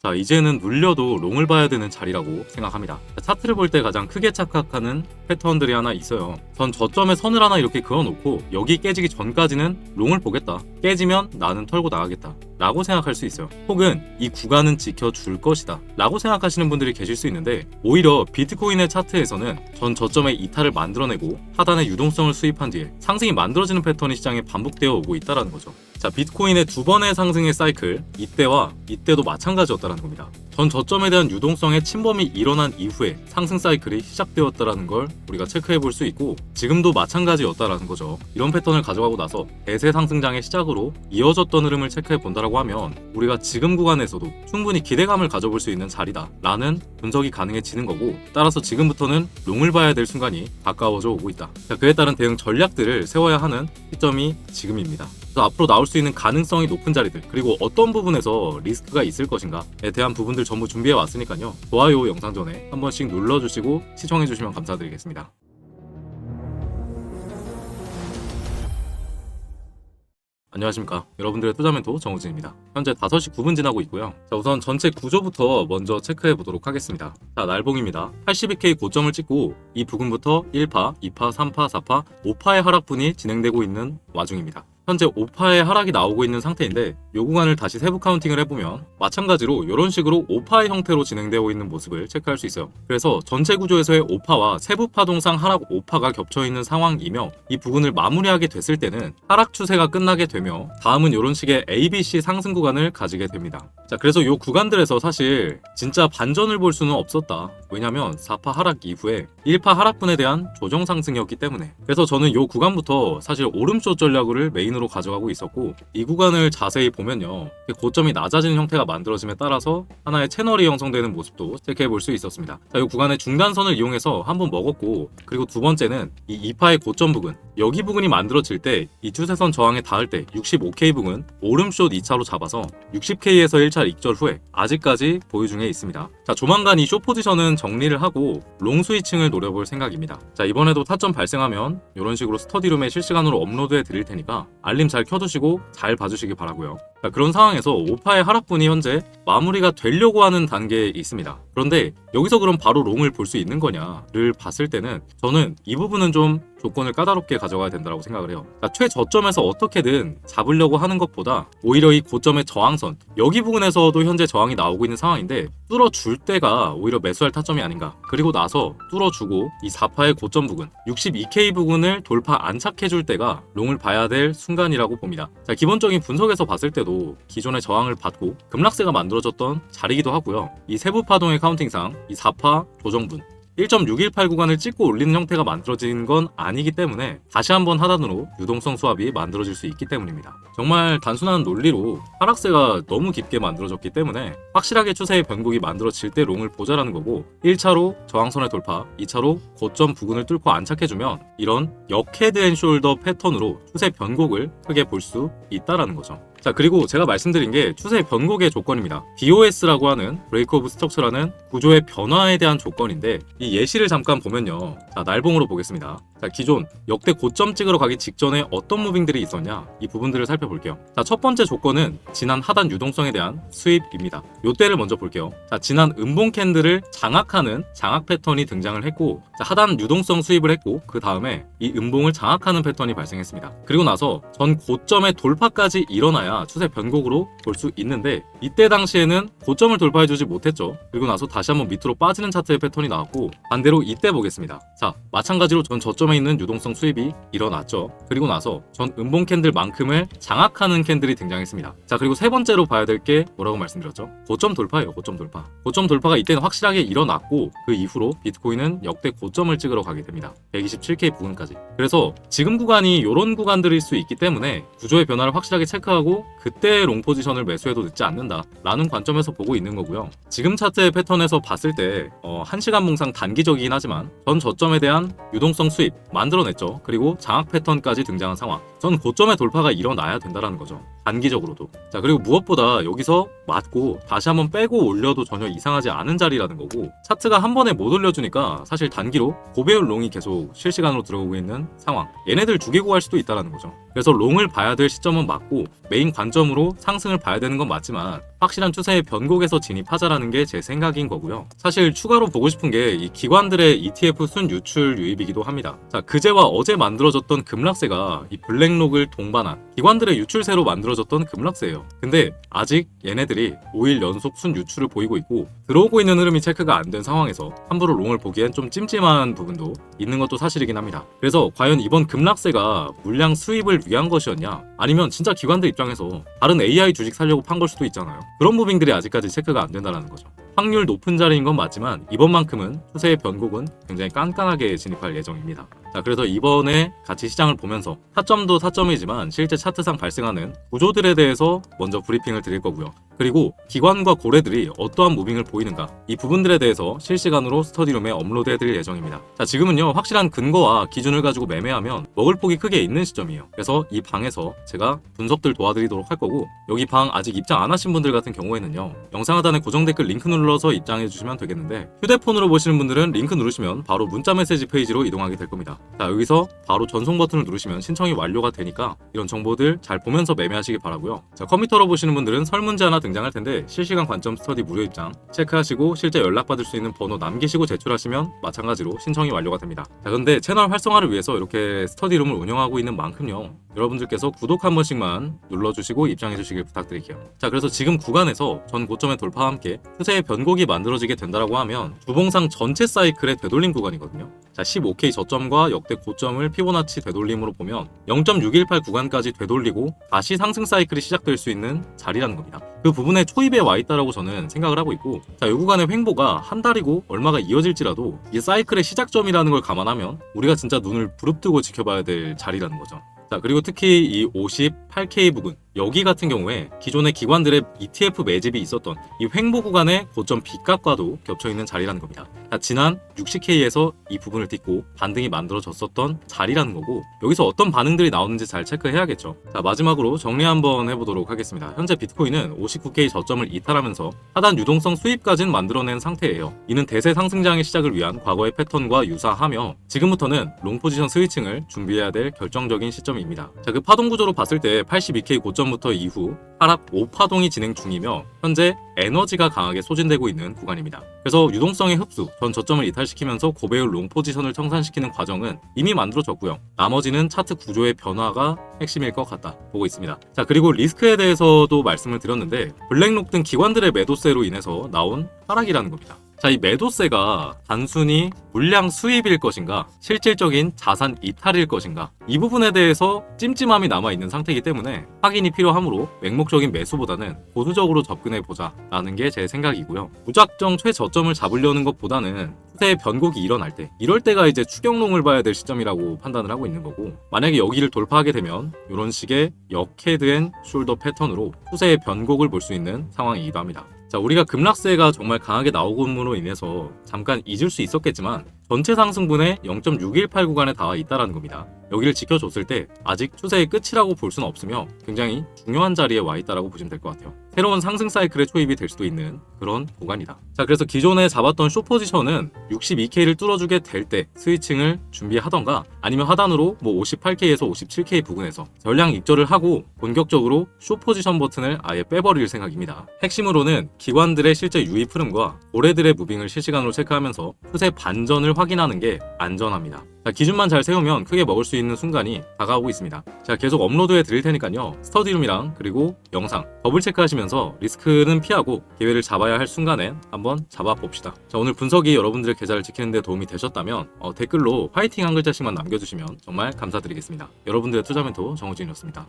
자, 이제는 눌려도 롱을 봐야 되는 자리라고 생각합니다. 차트를 볼 때 가장 크게 착각하는 패턴들이 하나 있어요. 전 저점에 선을 하나 이렇게 그어놓고 여기 깨지기 전까지는 롱을 보겠다. 깨지면 나는 털고 나가겠다 라고 생각할 수 있어요. 혹은 이 구간은 지켜줄 것이다 라고 생각하시는 분들이 계실 수 있는데, 오히려 비트코인의 차트에서는 전 저점에 이탈을 만들어내고 하단에 유동성을 수입한 뒤에 상승이 만들어지는 패턴이 시장에 반복되어 오고 있다는 거죠. 자, 비트코인의 두 번의 상승의 사이클, 이때와 이때도 마찬가지였다는 겁니다. 전 저점에 대한 유동성의 침범이 일어난 이후에 상승 사이클이 시작되었다는 걸 우리가 체크해 볼 수 있고, 지금도 마찬가지였다는 거죠. 이런 패턴을 가져가고 나서 대세 상승장의 시작으로 이어졌던 흐름을 체크해 본다라고 하면 우리가 지금 구간에서도 충분히 기대감을 가져볼 수 있는 자리다 라는 분석이 가능해지는 거고, 따라서 지금부터는 롱을 봐야 될 순간이 가까워져 오고 있다. 자, 그에 따른 대응 전략들을 세워야 하는 시점이 지금입니다. 그래서 앞으로 나올 수 있는 가능성이 높은 자리들, 그리고 어떤 부분에서 리스크가 있을 것인가에 대한 부분들 전부 준비해 왔으니까요. 좋아요 영상 전에 한 번씩 눌러주시고 시청해 주시면 감사드리겠습니다. 안녕하십니까. 여러분들의 투자 멘토 정우진입니다. 현재 5시 9분 지나고 있고요. 자, 우선 전체 구조부터 먼저 체크해 보도록 하겠습니다. 자, 날봉입니다. 82K 고점을 찍고 이 부근부터 1파, 2파, 3파, 4파, 5파의 하락분이 진행되고 있는 와중입니다. 현재 5파의 하락이 나오고 있는 상태인데, 이 구간을 다시 세부 카운팅을 해보면 마찬가지로 이런 식으로 5파의 형태로 진행되고 있는 모습을 체크할 수 있어요. 그래서 전체 구조에서의 5파와 세부 파동상 하락 5파가 겹쳐있는 상황이며, 이 부분을 마무리하게 됐을 때는 하락 추세가 끝나게 되며 다음은 이런 식의 ABC 상승 구간을 가지게 됩니다. 자, 그래서 이 구간들에서 사실 진짜 반전을 볼 수는 없었다. 왜냐면 4파 하락 이후에 1파 하락분에 대한 조정 상승이었기 때문에. 그래서 저는 이 구간부터 사실 오름쇼 전략을 메인으로 가져가고 있었고, 이 구간을 자세히 보면요, 고점이 낮아지는 형태가 만들어짐에 따라서 하나의 채널이 형성되는 모습도 체크해 볼 수 있었습니다. 자, 이 구간의 중단선을 이용해서 한번 먹었고, 그리고 두 번째는 이 2파의 고점 부근, 여기 부근이 만들어질 때 이 추세선 저항에 닿을 때 65K 부근 오름쇼 2차로 잡아서 60K에서 1차 익절 후에 아직까지 보유 중에 있습니다. 자, 조만간 이 숏 포지션은 정리를 하고 롱 스위칭을 노려볼 생각입니다. 자, 이번에도 타점 발생하면 이런 식으로 스터디룸에 실시간으로 업로드해 드릴 테니까 알림 잘 켜두시고 잘 봐주시기 바라고요. 자, 그런 상황에서 5파의 하락분이 현재 마무리가 되려고 하는 단계에 있습니다. 그런데 여기서 그럼 바로 롱을 볼 수 있는 거냐를 봤을 때는 저는 이 부분은 좀 조건을 까다롭게 가져가야 된다고 생각을 해요. 자, 최저점에서 어떻게든 잡으려고 하는 것보다 오히려 이 고점의 저항선, 여기 부분에서도 현재 저항이 나오고 있는 상황인데 뚫어줄 때가 오히려 매수할 타점이 아닌가. 그리고 나서 뚫어주고 이 4파의 고점 부근 62K 부근을 돌파 안착해줄 때가 롱을 봐야 될 순간이라고 봅니다. 자, 기본적인 분석에서 봤을 때도 기존의 저항을 받고 급락세가 만들어졌던 자리이기도 하고요. 이 세부 파동의 카운팅상 이 4파 조정분 1.618 구간을 찍고 올리는 형태가 만들어진 건 아니기 때문에 다시 한번 하단으로 유동성 수합이 만들어질 수 있기 때문입니다. 정말 단순한 논리로 하락세가 너무 깊게 만들어졌기 때문에 확실하게 추세의 변곡이 만들어질 때 롱을 보자라는 거고, 1차로 저항선의 돌파, 2차로 고점 부근을 뚫고 안착해주면 이런 역헤드 앤 숄더 패턴으로 추세 변곡을 크게 볼 수 있다라는 거죠. 자, 그리고 제가 말씀드린 게 추세 변곡의 조건입니다. BOS라고 하는 브레이크 오브 스트럭처라는 구조의 변화에 대한 조건인데, 이 예시를 잠깐 보면요. 자, 날봉으로 보겠습니다. 자, 기존 역대 고점 찍으러 가기 직전에 어떤 무빙들이 있었냐, 이 부분들을 살펴볼게요. 자, 첫 번째 조건은 지난 하단 유동성에 대한 수입입니다. 요때를 먼저 볼게요. 자, 지난 음봉 캔들을 장악하는 장악 패턴이 등장을 했고, 자, 하단 유동성 수입을 했고, 그 다음에 이 음봉을 장악하는 패턴이 발생했습니다. 그리고 나서 전 고점의 돌파까지 일어나야 추세 변곡으로 볼 수 있는데, 이때 당시에는 고점을 돌파해주지 못했죠. 그리고 나서 다시 한번 밑으로 빠지는 차트의 패턴이 나왔고, 반대로 이때 보겠습니다. 자, 마찬가지로 전 저점에 있는 유동성 수입이 일어났죠. 그리고 나서 전 음봉 캔들만큼을 장악하는 캔들이 등장했습니다. 자, 그리고 세 번째로 봐야 될 게 뭐라고 말씀드렸죠? 고점 돌파예요. 고점 돌파. 고점 돌파가 이때는 확실하게 일어났고, 그 이후로 비트코인은 역대 고점을 찍으러 가게 됩니다. 127K 부근까지. 그래서 지금 구간이 이런 구간들일 수 있기 때문에 구조의 변화를 확실하게 체크하고 그때 롱 포지션을 매수해도 늦지 않는다 라는 관점에서 보고 있는 거고요. 지금 차트의 패턴에서 봤을 때 1시간 몽상 단기적이긴 하지만 전 저점에 대한 유동성 수입 만들어냈죠. 그리고 장악 패턴까지 등장한 상황. 전 고점의 돌파가 일어나야 된다라는 거죠. 단기적으로도. 자, 그리고 무엇보다 여기서 맞고 다시 한번 빼고 올려도 전혀 이상하지 않은 자리라는 거고, 차트가 한 번에 못 올려주니까 사실 단기로 고배율 롱이 계속 실시간으로 들어오고 있는 상황. 얘네들 죽이고 갈 수도 있다라는 거죠. 그래서 롱을 봐야 될 시점은 맞고 메인 관점으로 상승을 봐야 되는 건 맞지만 확실한 추세의 변곡에서 진입하자라는 게 제 생각인 거고요. 사실 추가로 보고 싶은 게 이 기관들의 ETF 순 유출 유입이기도 합니다. 자, 그제와 어제 만들어졌던 급락세가 이 블랙록을 동반한 기관들의 유출세로 만들어졌던 급락세예요. 근데 아직 얘네들이 5일 연속 순 유출을 보이고 있고 들어오고 있는 흐름이 체크가 안 된 상황에서 함부로 롱을 보기엔 좀 찜찜한 부분도 있는 것도 사실이긴 합니다. 그래서 과연 이번 급락세가 물량 수입을 위한 것이었냐, 아니면 진짜 기관들 입장에서 다른 AI 주식 살려고 판 걸 수도 있잖아요. 그런 무빙들이 아직까지 체크가 안 된다는 거죠. 확률 높은 자리인 건 맞지만 이번만큼은 추세의 변곡은 굉장히 깐깐하게 진입할 예정입니다. 자, 그래서 이번에 같이 시장을 보면서 타점도 타점이지만 실제 차트상 발생하는 구조들에 대해서 먼저 브리핑을 드릴 거고요. 그리고 기관과 고래들이 어떠한 무빙을 보이는가, 이 부분들에 대해서 실시간으로 스터디룸에 업로드해드릴 예정입니다. 자, 지금은요 확실한 근거와 기준을 가지고 매매하면 먹을 폭이 크게 있는 시점이에요. 그래서 이 방에서 제가 분석들 도와드리도록 할 거고, 여기 방 아직 입장 안 하신 분들 같은 경우에는요 영상 하단에 고정 댓글 링크 눌러서 입장해 주시면 되겠는데, 휴대폰으로 보시는 분들은 링크 누르시면 바로 문자 메시지 페이지로 이동하게 될 겁니다. 자, 여기서 바로 전송 버튼을 누르시면 신청이 완료가 되니까 이런 정보들 잘 보면서 매매하시기 바라고요. 자, 컴퓨터로 보시는 분들은 설문제 하나 등장할 텐데 실시간 관점 스터디 무료 입장 체크하시고 실제 연락받을 수 있는 번호 남기시고 제출하시면 마찬가지로 신청이 완료가 됩니다. 자, 근데 채널 활성화를 위해서 이렇게 스터디룸을 운영하고 있는 만큼요 여러분들께서 구독 한 번씩만 눌러주시고 입장해 주시길 부탁드릴게요. 자, 그래서 지금 구간에서 전 고점의 돌파와 함께 추세의 변곡이 만들어지게 된다라고 하면 주봉상 전체 사이클의 되돌림 구간이거든요. 자, 15K 저점과 역대 고점을 피보나치 되돌림으로 보면 0.618 구간까지 되돌리고 다시 상승 사이클이 시작될 수 있는 자리라는 겁니다. 그 부분에 초입에 와 있다라고 저는 생각을 하고 있고, 자, 이 구간의 횡보가 한 달이고 얼마가 이어질지라도 이 사이클의 시작점이라는 걸 감안하면 우리가 진짜 눈을 부릅뜨고 지켜봐야 될 자리라는 거죠. 자, 그리고 특히 이 58K 부근 여기 같은 경우에 기존의 기관들의 ETF 매집이 있었던 이 횡보 구간의 고점 B값과도 겹쳐있는 자리라는 겁니다. 자, 지난 60K에서 이 부분을 딛고 반등이 만들어졌었던 자리라는 거고, 여기서 어떤 반응들이 나오는지 잘 체크해야겠죠. 자, 마지막으로 정리 한번 해보도록 하겠습니다. 현재 비트코인은 59K 저점을 이탈하면서 하단 유동성 수입까지는 만들어낸 상태예요. 이는 대세 상승장의 시작을 위한 과거의 패턴과 유사하며 지금부터는 롱 포지션 스위칭을 준비해야 될 결정적인 시점입니다. 자, 그 파동 구조로 봤을 때 82K 고점부터 이후 하락 5파동이 진행 중이며 현재 에너지가 강하게 소진되고 있는 구간입니다. 그래서 유동성의 흡수, 전 저점을 이탈시키면서 고배율 롱 포지션을 청산시키는 과정은 이미 만들어졌고요. 나머지는 차트 구조의 변화가 핵심일 것 같다 보고 있습니다. 자, 그리고 리스크에 대해서도 말씀을 드렸는데 블랙록 등 기관들의 매도세로 인해서 나온 하락이라는 겁니다. 자, 이 매도세가 단순히 물량 수입일 것인가, 실질적인 자산 이탈일 것인가, 이 부분에 대해서 찜찜함이 남아있는 상태이기 때문에 확인이 필요하므로 맹목적인 매수보다는 보수적으로 접근해보자 라는 게 제 생각이고요. 무작정 최저점을 잡으려는 것보다는 추세의 변곡이 일어날 때, 이럴 때가 이제 추격롱을 봐야 될 시점이라고 판단을 하고 있는 거고, 만약에 여기를 돌파하게 되면 이런 식의 역헤드앤 숄더 패턴으로 추세의 변곡을 볼 수 있는 상황이기도 합니다. 자, 우리가 급락세가 정말 강하게 나오므로 인해서 잠깐 잊을 수 있었겠지만 전체 상승분의 0.618 구간에 닿아 있다는 겁니다. 여기를 지켜줬을 때 아직 추세의 끝이라고 볼 수는 없으며 굉장히 중요한 자리에 와 있다고 보시면 될 것 같아요. 새로운 상승 사이클의 초입이 될 수도 있는 그런 구간이다. 자, 그래서 기존에 잡았던 숏 포지션은 62K를 뚫어주게 될 때 스위칭을 준비하던가, 아니면 하단으로 뭐 58K에서 57K 부근에서 전량 입절을 하고 본격적으로 숏 포지션 버튼을 아예 빼버릴 생각입니다. 핵심으로는 기관들의 실제 유입 흐름과 고래들의 무빙을 실시간으로 체크하면서 추세 반전을 확인하는 게 안전합니다. 자, 기준만 잘 세우면 크게 먹을 수 있는 순간이 다가오고 있습니다. 제가 계속 업로드해 드릴 테니까요. 스터디룸이랑 그리고 영상 더블 체크하시면서 리스크는 피하고 기회를 잡아야 할 순간에 한번 잡아봅시다. 자, 오늘 분석이 여러분들의 계좌를 지키는 데 도움이 되셨다면 댓글로 화이팅 한 글자씩만 남겨주시면 정말 감사드리겠습니다. 여러분들의 투자 멘토 정우진이었습니다.